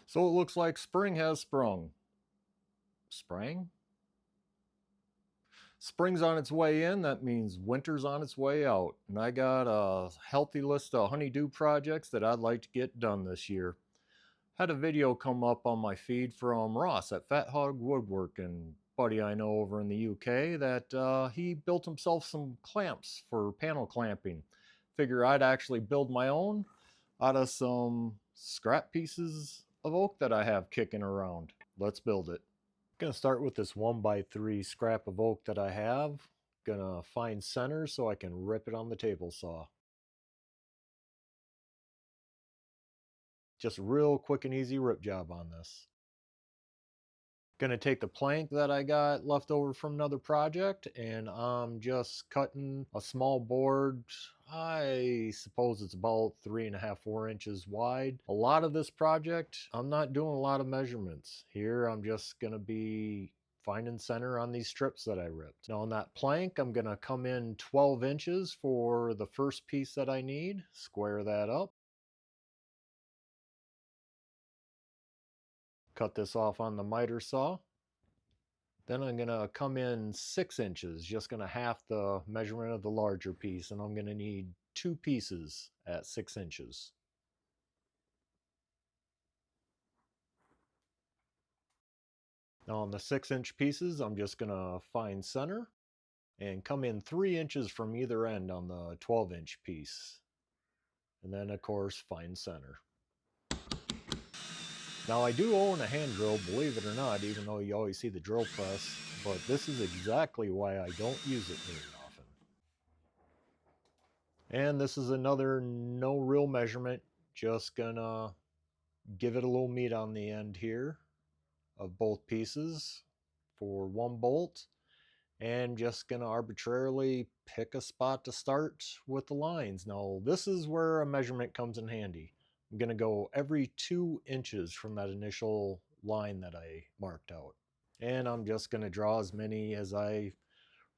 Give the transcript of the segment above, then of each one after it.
So it looks like spring has sprung. Sprang? Spring's on its way in, that means winter's on its way out. And I got a healthy list of honeydew projects that I'd like to get done this year. Had a video come up on my feed from Ross at Fat Hog Woodworking, buddy I know over in the UK, that he built himself some clamps for panel clamping. Figure I'd actually build my own out of some scrap pieces of oak that I have kicking around. Let's build it. Gonna start with this 1x3 scrap of oak that I have. Gonna find center so I can rip it on the table saw. Just real quick and easy rip job on this. Gonna take the plank that I got left over from another project, and I'm just cutting a small board. I suppose it's about 3.5, 4 inches wide. A lot of this project, I'm not doing a lot of measurements. Here I'm just gonna be finding center on these strips that I ripped. Now on that plank, I'm gonna come in 12 inches for the first piece that I need, square that up. Cut this off on the miter saw. Then I'm going to come in 6 inches, just going to half the measurement of the larger piece, and I'm going to need 2 pieces at 6 inches. Now on the 6-inch pieces, I'm just going to find center and come in 3 inches from either end on the 12-inch piece. And then of course find center. Now I do own a hand drill, believe it or not, even though you always see the drill press, but this is exactly why I don't use it very often. And this is another no real measurement, just gonna give it a little meat on the end here of both pieces for one bolt, and just gonna arbitrarily pick a spot to start with the lines. Now this is where a measurement comes in handy. I'm gonna go every 2 inches from that initial line that I marked out, and I'm just gonna draw as many as I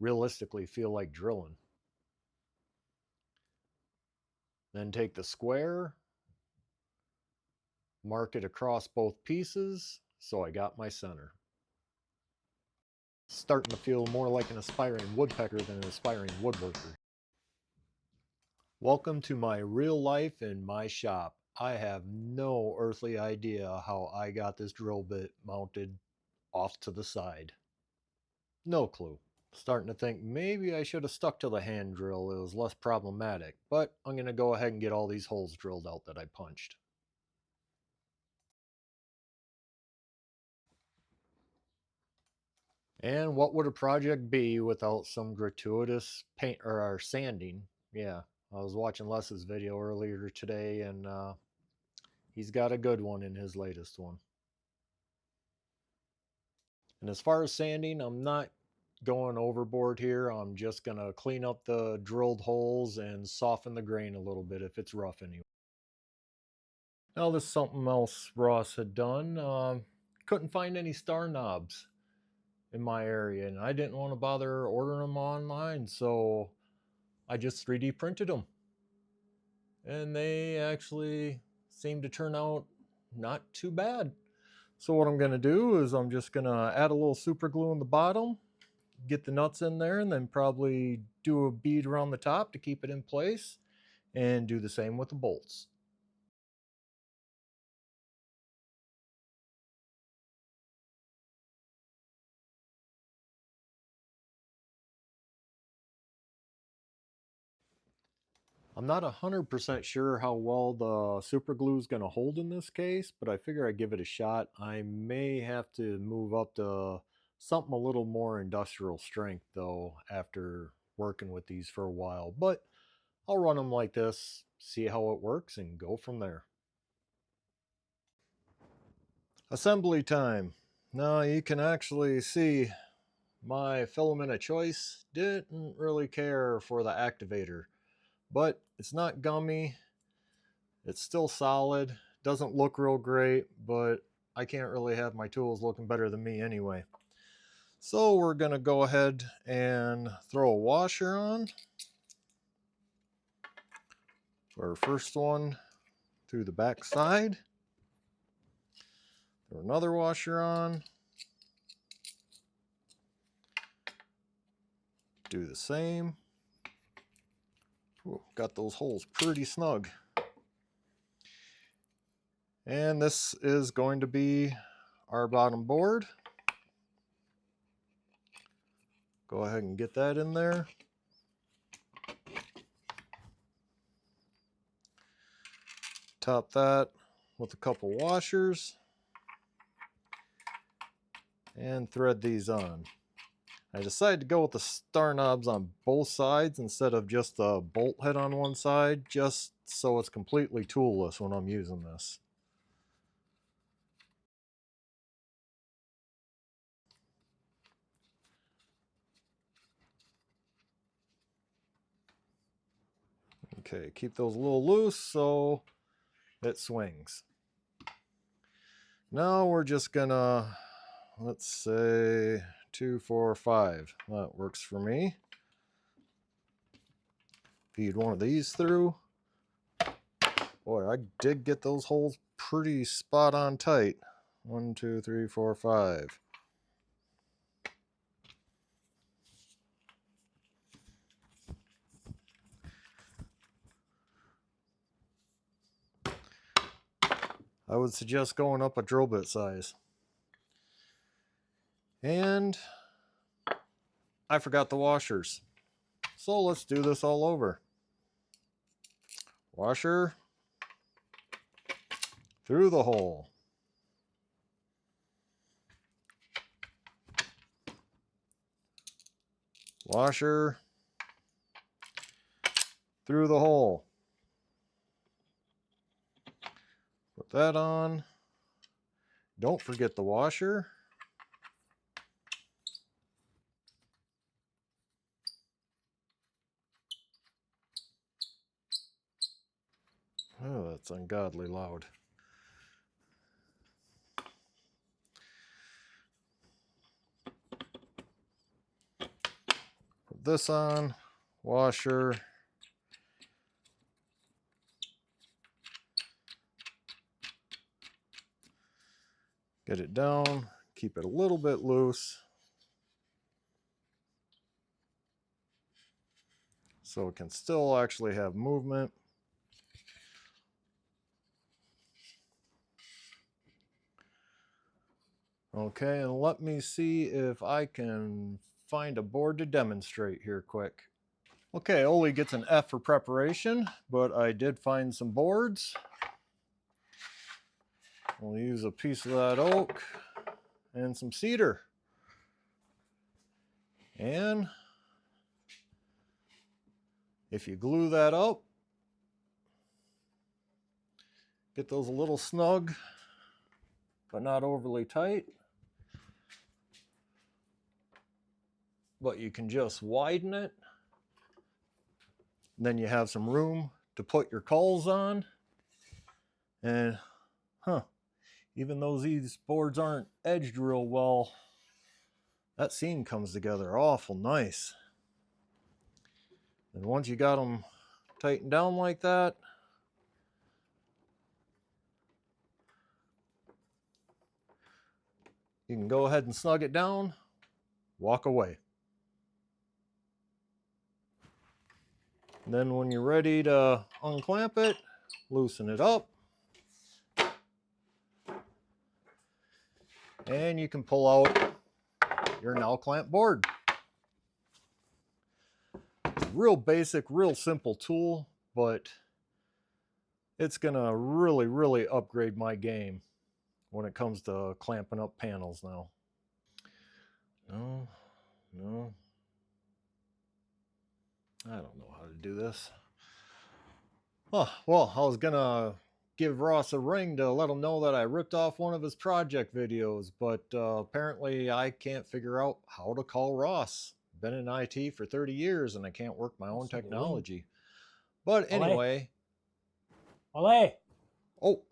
realistically feel like drilling. Then take the square, mark it across both pieces, so I got my center. Starting to feel more like an aspiring woodpecker than an aspiring woodworker. Welcome to my real life in my shop. I have no earthly idea how I got this drill bit mounted off to the side. No clue. Starting to think maybe I should have stuck to the hand drill, it was less problematic, but I'm going to go ahead and get all these holes drilled out that I punched. And what would a project be without some gratuitous paint or sanding? Yeah, I was watching Les's video earlier today, and he's got a good one in his latest one. And as far as sanding, I'm not going overboard here. I'm just going to clean up the drilled holes and soften the grain a little bit if it's rough anyway. Now this is something else Ross had done. Couldn't find any star knobs in my area, and I didn't want to bother ordering them online, so I just 3D printed them. And they actually seem to turn out not too bad. So what I'm going to do is I'm just going to add a little super glue in the bottom, get the nuts in there, and then probably do a bead around the top to keep it in place, and do the same with the bolts. I'm not 100% sure how well the super glue is going to hold in this case, but I figure I'd give it a shot. I may have to move up to something a little more industrial strength though after working with these for a while, but I'll run them like this, see how it works, and go from there. Assembly time. Now you can actually see my filament of choice didn't really care for the activator, but it's not gummy. It's still solid. Doesn't look real great, but I can't really have my tools looking better than me anyway. So we're going to go ahead and throw a washer on for our first one through the back side. Throw another washer on. Do the same. Ooh, got those holes pretty snug. And this is going to be our bottom board. Go ahead and get that in there. Top that with a couple washers. And thread these on. I decided to go with the star knobs on both sides instead of just the bolt head on one side, just so it's completely toolless when I'm using this. Okay, keep those a little loose so it swings. Now we're just gonna, let's say 2, 4, 5. That works for me. Feed one of these through. Boy, I did get those holes pretty spot on tight. 1, 2, 3, 4, 5. I would suggest going up a drill bit size. And I forgot the washers. So let's do this all over. Washer through the hole. Washer through the hole. Put that on. Don't forget the washer. Oh, that's ungodly loud. Put this on, washer. Get it down, keep it a little bit loose so it can still actually have movement. Okay, and let me see if I can find a board to demonstrate here quick. Okay, Ole gets an F for preparation, but I did find some boards. We'll use a piece of that oak and some cedar. And if you glue that up, get those a little snug, but not overly tight. But you can just widen it. Then you have some room to put your culls on. And, even though these boards aren't edged real well, that seam comes together awful nice. And once you got them tightened down like that, you can go ahead and snug it down, walk away. And then when you're ready to unclamp it, loosen it up. And you can pull out your now clamp board. It's a real basic, real simple tool, but it's gonna really, really upgrade my game when it comes to clamping up panels now. No. I don't know how to do this. Oh, well, I was gonna give Ross a ring to let him know that I ripped off one of his project videos, but apparently I can't figure out how to call Ross. Been in IT for 30 years and I can't work my own technology. But anyway. Ole! Oh.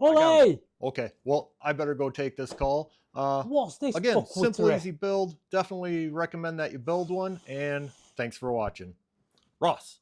Ole! Okay, well, I better go take this call. What's this? Again, simple, easy build. Definitely recommend that you build one, and thanks for watching. Ross.